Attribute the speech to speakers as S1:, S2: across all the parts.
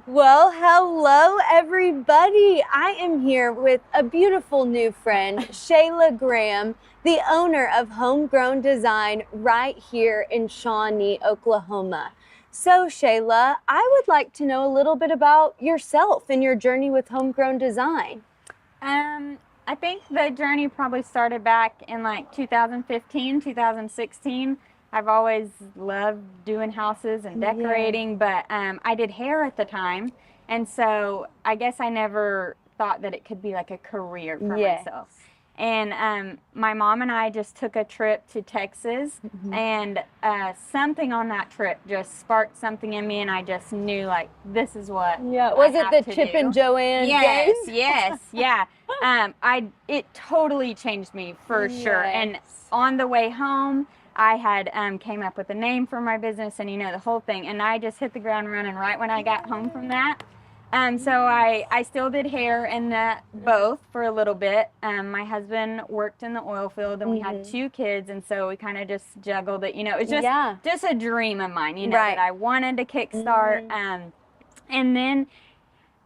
S1: Well, hello everybody. I am here with a beautiful new friend, Shayla Graham, the owner of Homegrown Design right here in Shawnee, Oklahoma. So, Shayla, I would like to know a little bit about yourself and your journey with Homegrown Design.
S2: I think the journey probably started back in like 2015, 2016. I've always loved doing houses and
S1: Yeah.
S2: decorating, but I did hair at the time, and so I guess I never thought that it could be like a career for
S1: Yes.
S2: myself. And my mom and I just took a trip to Texas, and something on that trip just sparked something in me, and I just knew like this is what
S1: Yeah.
S2: I
S1: Was it
S2: have
S1: the
S2: to
S1: Chip
S2: do.
S1: and Joanne
S2: Yes,
S1: game?
S2: yes, yeah. It totally changed me for sure. And
S1: Yes.
S2: on the way home, I had came up with a name for my business, and the whole thing. And I just hit the ground running right when I got home from that. So I still did hair and that both for a little bit. My husband worked in the oil field, and we had two kids, and so we kind of just juggled it. It's just
S1: Yeah.
S2: just a dream of mine,
S1: Right.
S2: that I wanted to kickstart. And then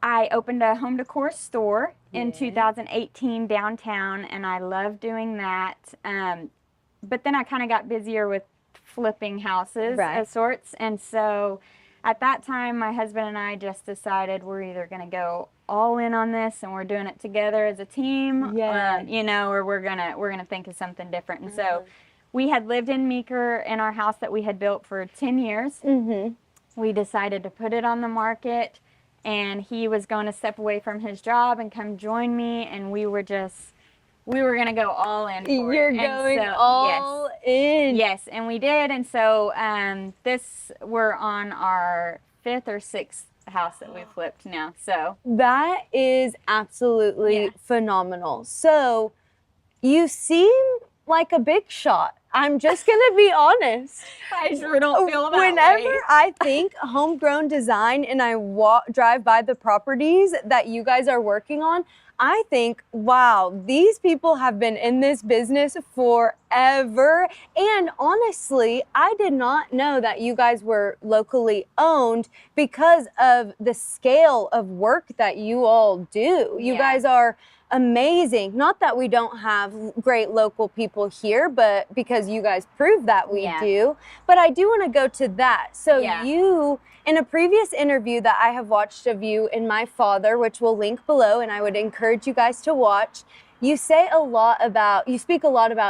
S2: I opened a home decor store in 2018 downtown, and I love doing that. But then I kind of got busier with flipping houses
S1: Right.
S2: of sorts, and so at that time, my husband and I just decided we're either going to go all in on this and we're doing it together as a team,
S1: Yes.
S2: or we're gonna think of something different. And so we had lived in Meeker in our house that we had built for 10 years. We decided to put it on the market, and he was going to step away from his job and come join me, and we were going to go all in for
S1: You're
S2: it. And
S1: going
S2: so,
S1: all in.
S2: yes, and we did. And so we're on our fifth or sixth house that we've flipped now. So
S1: That is absolutely
S2: Yeah.
S1: phenomenal. So you seem like a big shot. I'm just going to be honest.
S2: I sure don't feel that
S1: Whenever
S2: way.
S1: I think homegrown design and I drive by the properties that you guys are working on, I think, wow, these people have been in this business forever. And honestly, I did not know that you guys were locally owned because of the scale of work that you all do. You
S2: Yeah.
S1: guys are amazing. Not that we don't have great local people here, but because you guys prove that we
S2: Yeah.
S1: do. But I do want to go to that. So
S2: Yeah.
S1: you, in a previous interview that I have watched of you and my father, which we'll link below, and I would encourage you guys to watch, you speak a lot about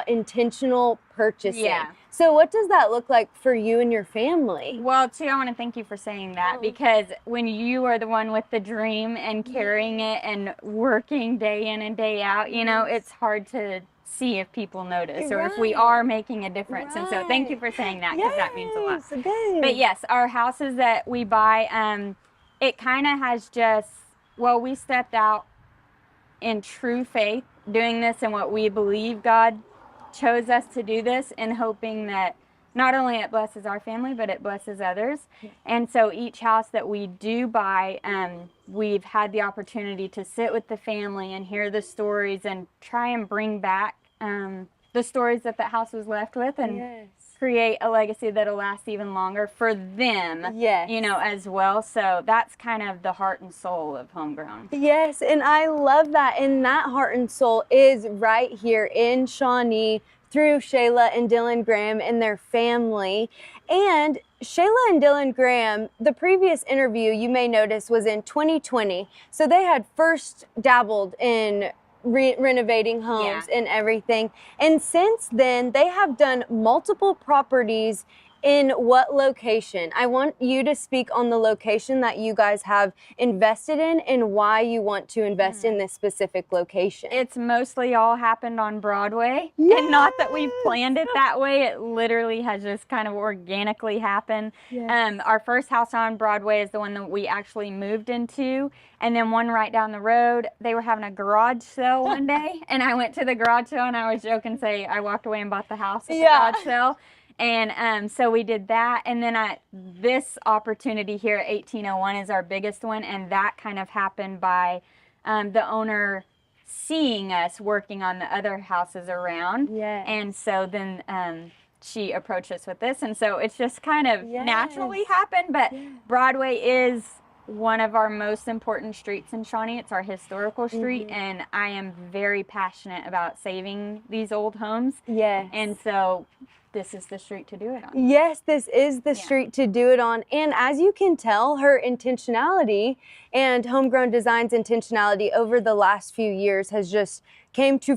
S1: intentional purchasing.
S2: Yeah.
S1: So what does that look like for you and your family?
S2: Well, too, I want to thank you for saying that, because when you are the one with the dream and carrying it and working day in and day out, it's hard to see if people notice or if we
S1: Right.
S2: are making a difference. And so thank you for saying that, because that means a lot.
S1: Yes, good.
S2: But yes, our houses that we buy, it kind of has we stepped out in true faith doing this and what we believe God chose us to do this, and hoping that not only it blesses our family, but it blesses others. And so each house that we do buy, we've had the opportunity to sit with the family and hear the stories and try and bring back the stories that the house was left with, and
S1: Yes.
S2: create a legacy that'll last even longer for them,
S1: Yes.
S2: as well. So that's kind of the heart and soul of Homegrown.
S1: Yes, and I love that. And that heart and soul is right here in Shawnee through Shayla and Dylan Graham and their family. And Shayla and Dylan Graham, the previous interview you may notice was in 2020. So they had first dabbled in renovating homes and everything. And since then, they have done multiple properties. In what location? I want you to speak on the location that you guys have invested in and why you want to invest in this specific location.
S2: It's mostly all happened on Broadway, and not that we've planned it that way. It literally has just kind of organically happened.
S1: Yes.
S2: Our first house on Broadway is the one that we actually moved into, and then one right down the road, they were having a garage sale one day, and I went to the garage sale, and I was joking, say I walked away and bought the house at the garage sale. And so we did that, and then this opportunity here at 1801 is our biggest one, and that kind of happened by the owner seeing us working on the other houses around.
S1: Yes.
S2: And so then she approached us with this, and so it's just kind of
S1: Yes.
S2: naturally happened. But Broadway is one of our most important streets in Shawnee. It's our historical street, and I am very passionate about saving these old homes.
S1: Yes.
S2: And so this is the street to do it on.
S1: Yes, this is the street to do it on. And as you can tell, her intentionality and Homegrown Design's intentionality over the last few years has just came to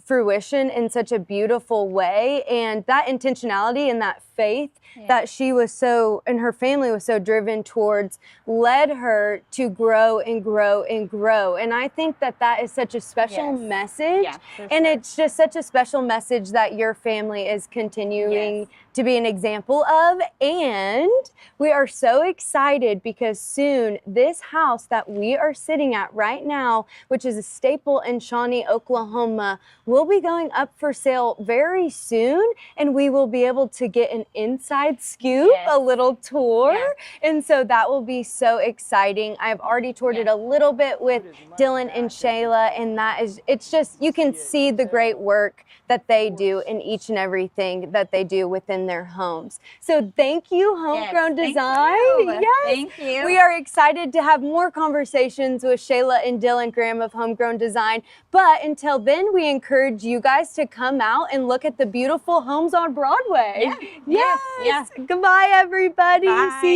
S1: fruition in such a beautiful way. And that intentionality and that faith that she was so, and her family was so driven towards, led her to grow and grow and grow. And I think that that is such a special message. And it's just such a special message that your family is continuing to be an example of. And we are so excited because soon this house that we are sitting at right now, which is a staple in Shawnee, Oklahoma, will be going up for sale very soon. And we will be able to get an inside scoop, a little tour. And so that will be so exciting. I've already toured it a little bit with Dylan and Shayla, and that is, it's just, you can see the great work that they do in each and everything that they do within their homes. So thank you, Homegrown Design.
S2: Thank you.
S1: We are excited to have more conversations with Shayla and Dylan Graham of Homegrown Design. But until then, we encourage you guys to come out and look at the beautiful homes on Broadway. Yes. Goodbye, everybody.
S2: Bye.
S1: See you